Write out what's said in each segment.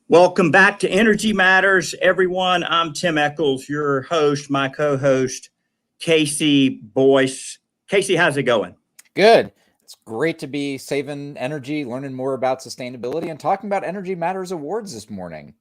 Welcome back to Energy Matters, everyone. I'm Tim Echols, your host, my co-host, Casey Boyce. Casey, how's it going? Good. It's great to be saving energy, learning more about sustainability, and talking about Energy Matters Awards this morning.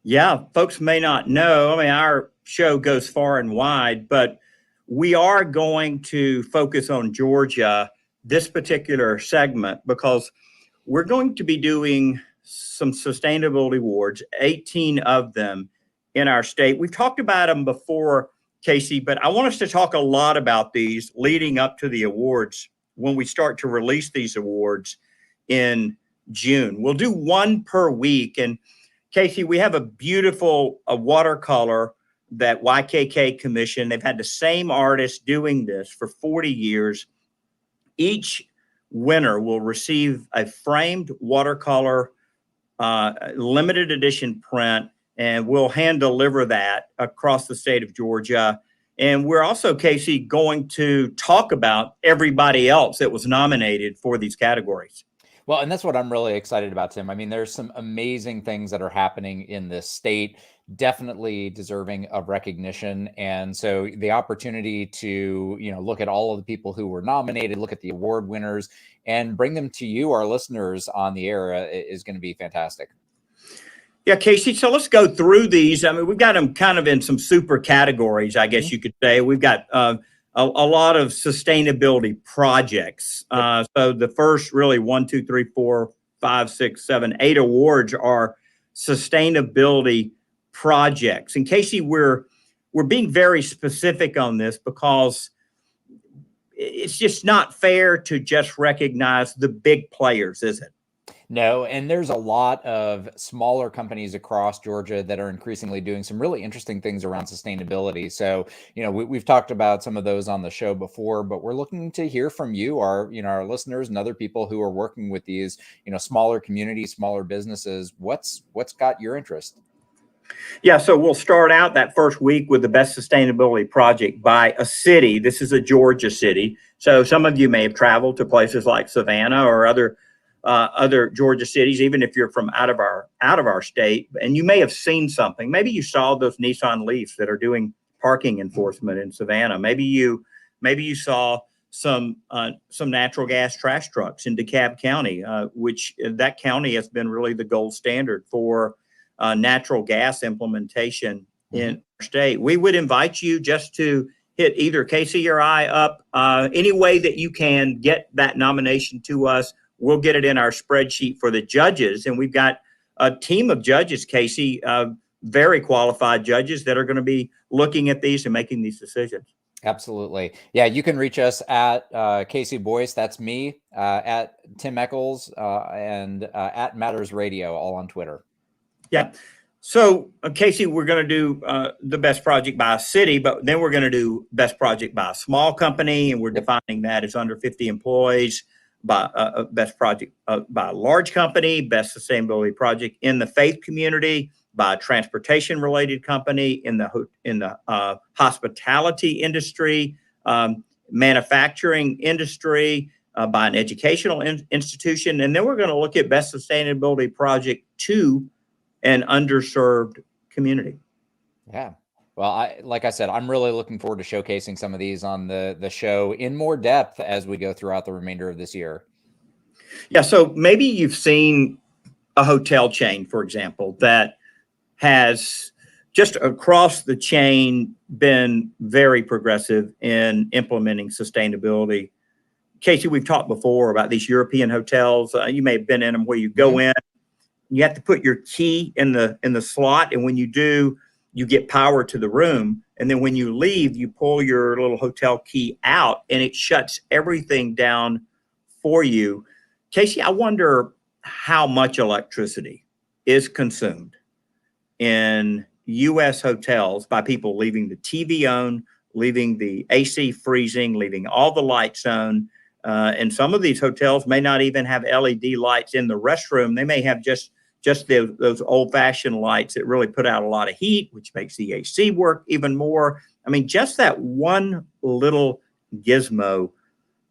Yeah, folks may not know. Our show goes far and wide, but we are going to focus on Georgia this particular segment because we're going to be doing some sustainability awards, 18 of them in our state. We've talked about them before, Casey, but I want us to talk a lot about these leading up to the awards when we start to release these awards in June. We'll do one per week. And Casey, we have a beautiful watercolor that YKK commissioned. They've had the same artist doing this for 40 years. Each winner will receive a framed watercolor limited edition print, and we'll hand deliver that across the state of Georgia. And we're also, Casey, going to talk about everybody else that was nominated for these categories. Well, and that's what I'm really excited about, Tim. There's some amazing things that are happening in this state, definitely deserving of recognition. And so the opportunity to, look at all of the people who were nominated, look at the award winners, and bring them to you, our listeners, on the air is going to be fantastic. Yeah, Casey, so let's go through these. We've got them kind of in some super categories, I guess you could say. We've got a lot of sustainability projects. So the first really 1, 2, 3, 4, 5, 6, 7, 8 awards are sustainability projects. And Casey, we're being very specific on this because it's just not fair to just recognize the big players, is it? No, and there's a lot of smaller companies across Georgia that are increasingly doing some really interesting things around sustainability. So, we've talked about some of those on the show before, but we're looking to hear from you, our listeners and other people who are working with these, smaller communities, smaller businesses. What's got your interest? Yeah, so we'll start out that first week with the best sustainability project by a city. This is a Georgia city. So some of you may have traveled to places like Savannah or other Georgia cities, even if you're from out of our state, and you may have seen something. Maybe you saw those Nissan Leafs that are doing parking enforcement in Savannah. Maybe you saw some natural gas trash trucks in DeKalb County, which that county has been really the gold standard for natural gas implementation in our state. We would invite you just to hit either Casey or I up any way that you can get that nomination to us. We'll get it in our spreadsheet for the judges. And we've got a team of judges, Casey, very qualified judges that are going to be looking at these and making these decisions. Absolutely. Yeah, you can reach us at Casey Boyce, that's me, at Tim Echols, and at Matters Radio, all on Twitter. Yeah. So, Casey, we're going to do the best project by a city, but then we're going to do best project by a small company, and we're defining that as under 50 employees. By best project by a large company, best sustainability project in the faith community, by a transportation related company, in the hospitality industry, manufacturing industry, by an educational institution. And then we're going to look at best sustainability project to an underserved community. Yeah. Well, like I said, I'm really looking forward to showcasing some of these on the show in more depth as we go throughout the remainder of this year. Yeah, so maybe you've seen a hotel chain, for example, that has just across the chain been very progressive in implementing sustainability. Casey, we've talked before about these European hotels. You may have been in them where you go in, you have to put your key in the slot, and when you do, you get power to the room. And then when you leave, you pull your little hotel key out and it shuts everything down for you. Casey, I wonder how much electricity is consumed in U.S. hotels by people leaving the TV on, leaving the AC freezing, leaving all the lights on. And some of these hotels may not even have LED lights in the restroom. They may have just those old-fashioned lights that really put out a lot of heat, which makes the AC work even more. Just that one little gizmo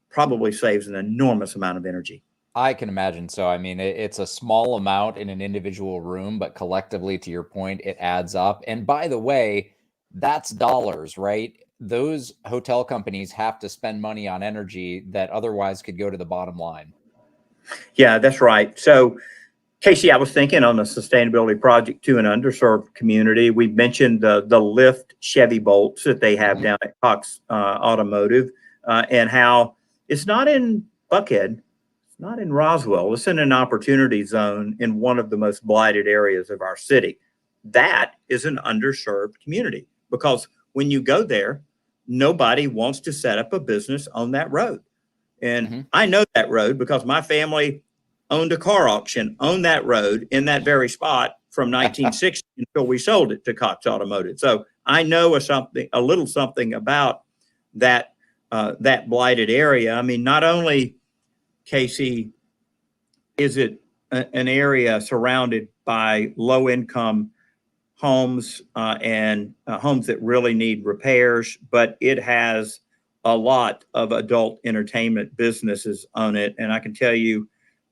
probably saves an enormous amount of energy. I can imagine. So, I mean, it's a small amount in an individual room, but collectively, to your point, it adds up. And by the way, that's dollars, right? Those hotel companies have to spend money on energy that otherwise could go to the bottom line. Yeah, that's right. So, Casey, I was thinking on a sustainability project to an underserved community. We mentioned the lift Chevy Bolts that they have down at Cox Automotive, and how it's not in Buckhead, it's not in Roswell. It's in an opportunity zone in one of the most blighted areas of our city. That is an underserved community because when you go there, nobody wants to set up a business on that road. And Mm-hmm. I know that road because my family owned a car auction on that road in that very spot from 1960 until we sold it to Cox Automotive. So I know a little something about that that blighted area. I mean, not only, Casey, is it an area surrounded by low income homes and homes that really need repairs, but it has a lot of adult entertainment businesses on it. And I can tell you,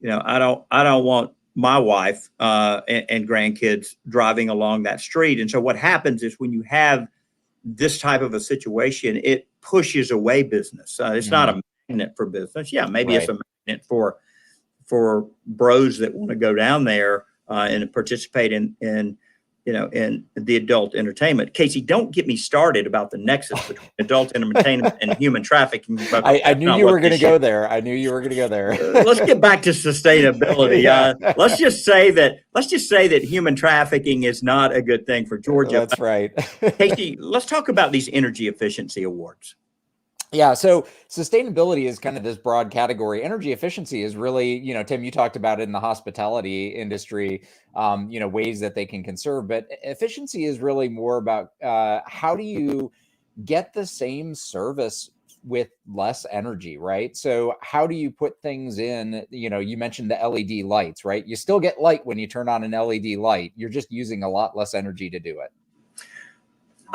I don't want my wife and grandkids driving along that street. And so what happens is when you have this type of a situation, it pushes away business. It's not a magnet for business. Yeah, maybe it's a magnet for bros that want to go down there and participate in the adult entertainment. Casey, don't get me started about the nexus between adult entertainment and human trafficking. I knew you were going to go there. I knew you were going to go there. Let's get back to sustainability. Yeah. Let's just say that human trafficking is not a good thing for Georgia. That's right. Casey, let's talk about these energy efficiency awards. Yeah, so sustainability is kind of this broad category. Energy efficiency is really, Tim, you talked about it in the hospitality industry, ways that they can conserve, but efficiency is really more about how do you get the same service with less energy, right? So how do you put things in, you mentioned the LED lights, right? You still get light when you turn on an LED light. You're just using a lot less energy to do it.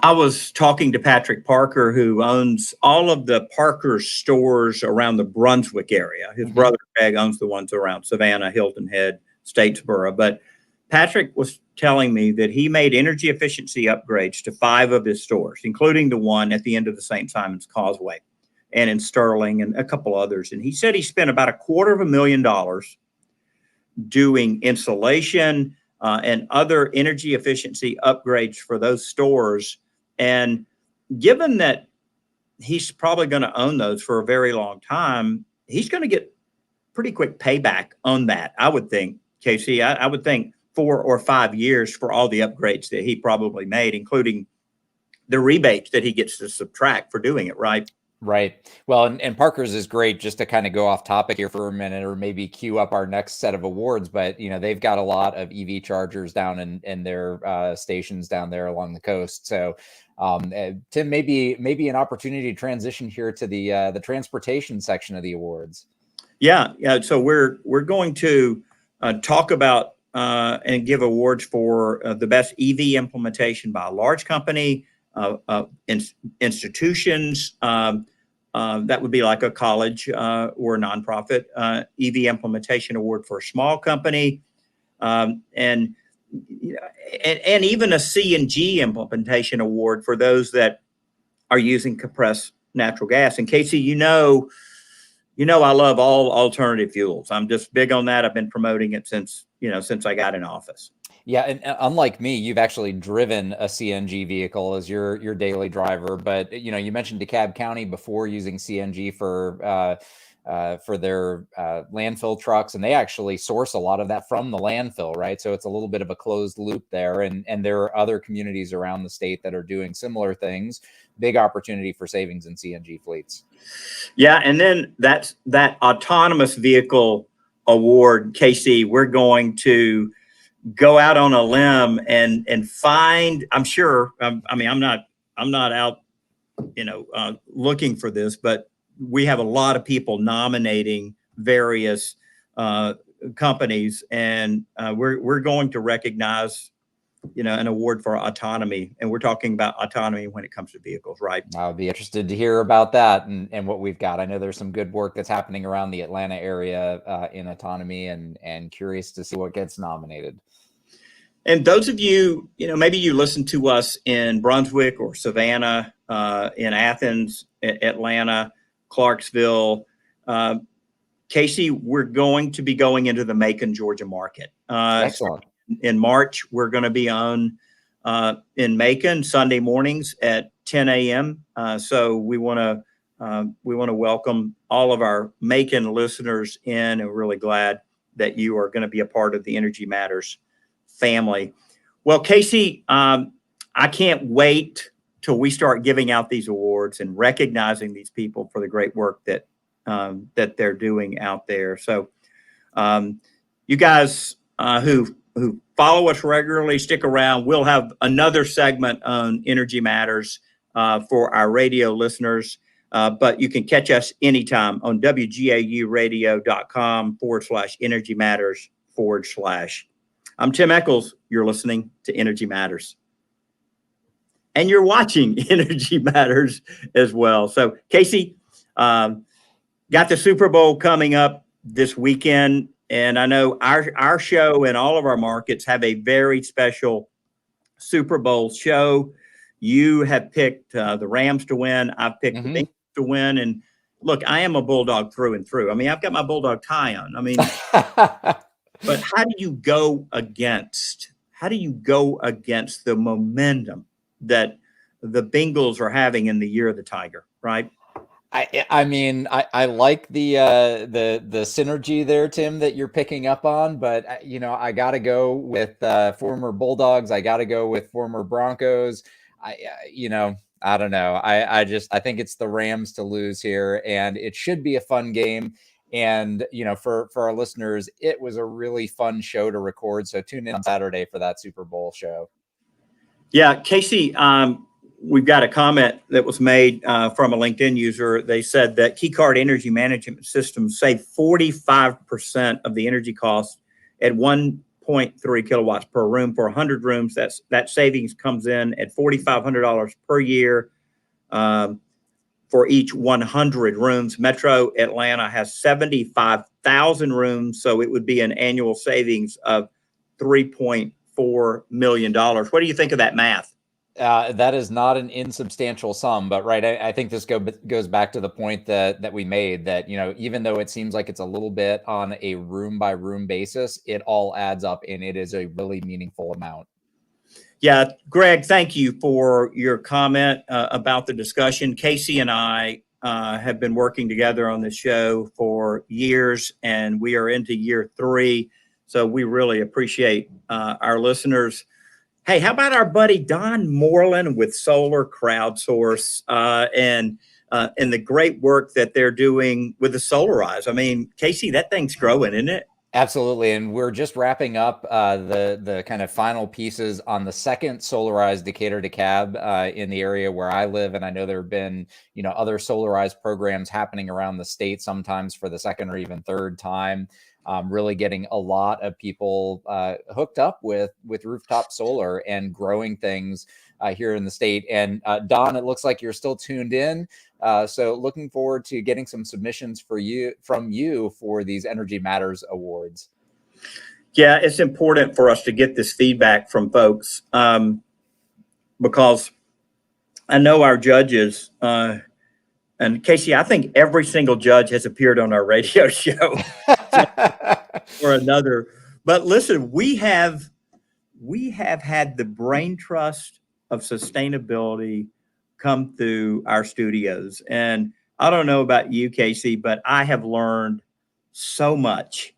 I was talking to Patrick Parker, who owns all of the Parker stores around the Brunswick area. His brother Greg owns the ones around Savannah, Hilton Head, Statesboro. But Patrick was telling me that he made energy efficiency upgrades to 5 of his stores, including the one at the end of the St. Simon's Causeway and in Sterling and a couple others. And he said he spent about $250,000 doing insulation and other energy efficiency upgrades for those stores. And given that he's probably going to own those for a very long time, he's going to get pretty quick payback on that, I would think, Casey. I would think 4 or 5 years for all the upgrades that he probably made, including the rebates that he gets to subtract for doing it, right? Right. Well, and Parker's is great, just to kind of go off topic here for a minute, or maybe queue up our next set of awards. But, they've got a lot of EV chargers down in their stations down there along the coast. So, Tim, maybe an opportunity to transition here to the transportation section of the awards. Yeah. So we're going to talk about and give awards for the best EV implementation by a large company, institutions. That would be like a college or a nonprofit. EV implementation award for a small company, and even a CNG implementation award for those that are using compressed natural gas. And Casey, I love all alternative fuels. I'm just big on that. I've been promoting it since I got in office. Yeah, and unlike me, you've actually driven a CNG vehicle as your daily driver. But you mentioned DeKalb County before using CNG for their landfill trucks, and they actually source a lot of that from the landfill, right? So it's a little bit of a closed loop there. And there are other communities around the state that are doing similar things. Big opportunity for savings in CNG fleets. Yeah, and then that autonomous vehicle award, Casey, we're going to go out on a limb and find. I'm sure. I'm not out, looking for this, but we have a lot of people nominating various companies, and we're going to recognize an award for autonomy, and we're talking about autonomy when it comes to vehicles, right? I'll be interested to hear about that and what we've got. I know there's some good work that's happening around the Atlanta area in autonomy, and curious to see what gets nominated. And those of you, maybe you listen to us in Brunswick or Savannah, in Athens, Atlanta, Clarksville. Casey, we're going to be going into the Macon, Georgia market. Excellent. In March, we're going to be on in Macon Sunday mornings at 10 a.m. So we want to welcome all of our Macon listeners in, and we're really glad that you are going to be a part of the Energy Matters family. Well, Casey, I can't wait till we start giving out these awards and recognizing these people for the great work that they're doing out there. So you guys who follow us regularly, stick around. We'll have another segment on Energy Matters for our radio listeners. But you can catch us anytime on WGAUradio.com/Energy Matters /. I'm Tim Echols. You're listening to Energy Matters. And you're watching Energy Matters as well. So, Casey, got the Super Bowl coming up this weekend. And I know our show and all of our markets have a very special Super Bowl show. You have picked the Rams to win. I've picked the Bengals to win. And look, I am a Bulldog through and through. I mean, I've got my Bulldog tie on. I mean, but how do you go against the momentum that the Bengals are having in the year of the Tiger, right? I mean, I like the synergy there, Tim, that you're picking up on, but I got to go with former Bulldogs. I got to go with former Broncos. I don't know. I think it's the Rams to lose here, and it should be a fun game. And for our listeners, it was a really fun show to record. So tune in on Saturday for that Super Bowl show. Yeah, Casey. We've got a comment that was made from a LinkedIn user. They said that keycard energy management systems save 45% of the energy costs at 1.3 kilowatts per room. For 100 rooms, that savings comes in at $4,500 per year for each 100 rooms. Metro Atlanta has 75,000 rooms, so it would be an annual savings of $3.4 million. What do you think of that math? That is not an insubstantial sum, but right. I think this goes back to the point that we made that, even though it seems like it's a little bit on a room by room basis, it all adds up and it is a really meaningful amount. Yeah, Greg, thank you for your comment about the discussion. Casey and I have been working together on this show for years, and we are into year 3. So we really appreciate our listeners. Hey, how about our buddy Don Moreland with Solar Crowdsource and the great work that they're doing with the Solarize? I mean, Casey, that thing's growing, isn't it? Absolutely. And we're just wrapping up the kind of final pieces on the second Solarized Decatur to Cab in the area where I live. And I know there have been, other Solarized programs happening around the state, sometimes for the second or even third time. Really getting a lot of people hooked up with rooftop solar and growing things here in the state. And Don, it looks like you're still tuned in. So looking forward to getting some submissions from you for these Energy Matters awards. Yeah, it's important for us to get this feedback from folks because I know our judges, and Casey, I think every single judge has appeared on our radio show or another. But listen, we have had the brain trust of sustainability come through our studios. And I don't know about you, Casey, but I have learned so much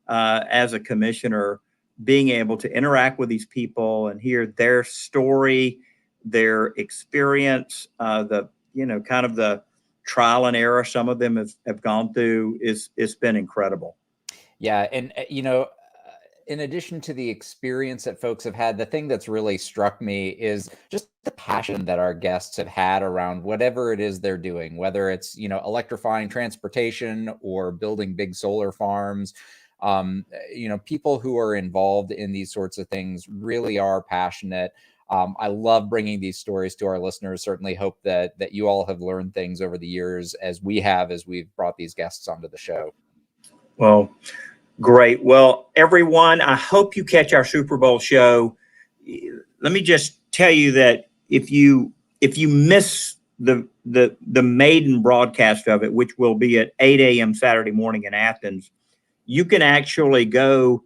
as a commissioner, being able to interact with these people and hear their story, their experience, the trial and error some of them have gone through. It's been incredible. Yeah. And, in addition to the experience that folks have had, the thing that's really struck me is just the passion that our guests have had around whatever it is they're doing, whether it's, electrifying transportation or building big solar farms. People who are involved in these sorts of things really are passionate. I love bringing these stories to our listeners. Certainly hope that you all have learned things over the years as we have, as we've brought these guests onto the show. Well, great. Well, everyone, I hope you catch our Super Bowl show. Let me just tell you that if you miss the maiden broadcast of it, which will be at 8 a.m. Saturday morning in Athens, you can actually go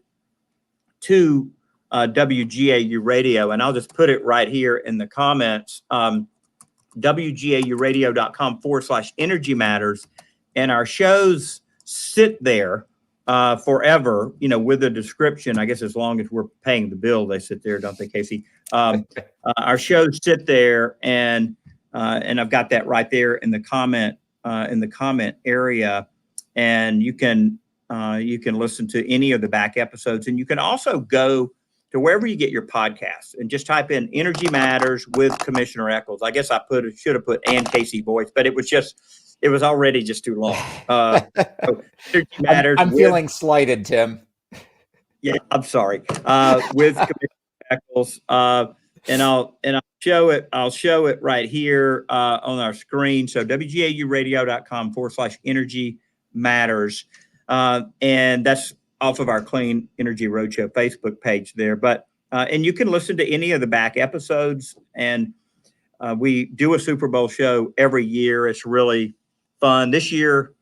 to WGAU Radio, and I'll just put it right here in the comments, WGAUradio.com/Energy Matters, and our shows sit there forever, with a description. I guess as long as we're paying the bill, they sit there, don't they, Casey? Our shows sit there, and I've got that right there in the comment area, and you can listen to any of the back episodes, and you can also go to wherever you get your podcasts and just type in Energy Matters with Commissioner Echols. I guess I should have put and Casey Boyce, but it was already just too long. So Energy Matters. I'm feeling slighted, Tim. Yeah, I'm sorry. With Commissioner Echols, and I'll show it. I'll show it right here on our screen. So WGAUradio.com/Energy Matters, and that's off of our Clean Energy Roadshow Facebook page there. But and you can listen to any of the back episodes. And we do a Super Bowl show every year. It's really fun. This year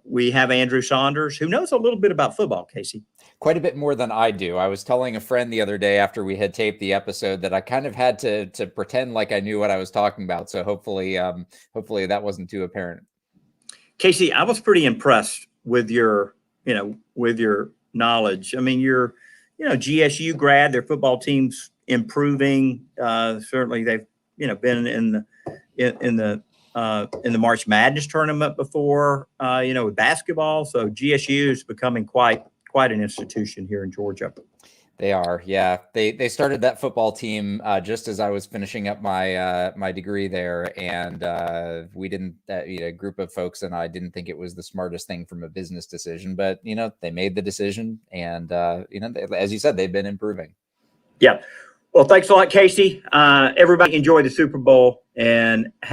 we have Andrew Saunders, who knows a little bit about football, Casey. Quite a bit more than I do. I was telling a friend the other day after we had taped the episode that I kind of had to pretend like I knew what I was talking about. So hopefully that wasn't too apparent. Casey, I was pretty impressed with your knowledge. I mean, you're, GSU grad, their football team's improving. Certainly they've, been in the March Madness tournament before, with basketball. So GSU is becoming quite an institution here in Georgia. They are, yeah. They started that football team just as I was finishing up my degree there, and we didn't. A group of folks and I didn't think it was the smartest thing from a business decision, but they made the decision, and as you said, they've been improving. Yeah. Well, thanks a lot, Casey. Everybody enjoy the Super Bowl and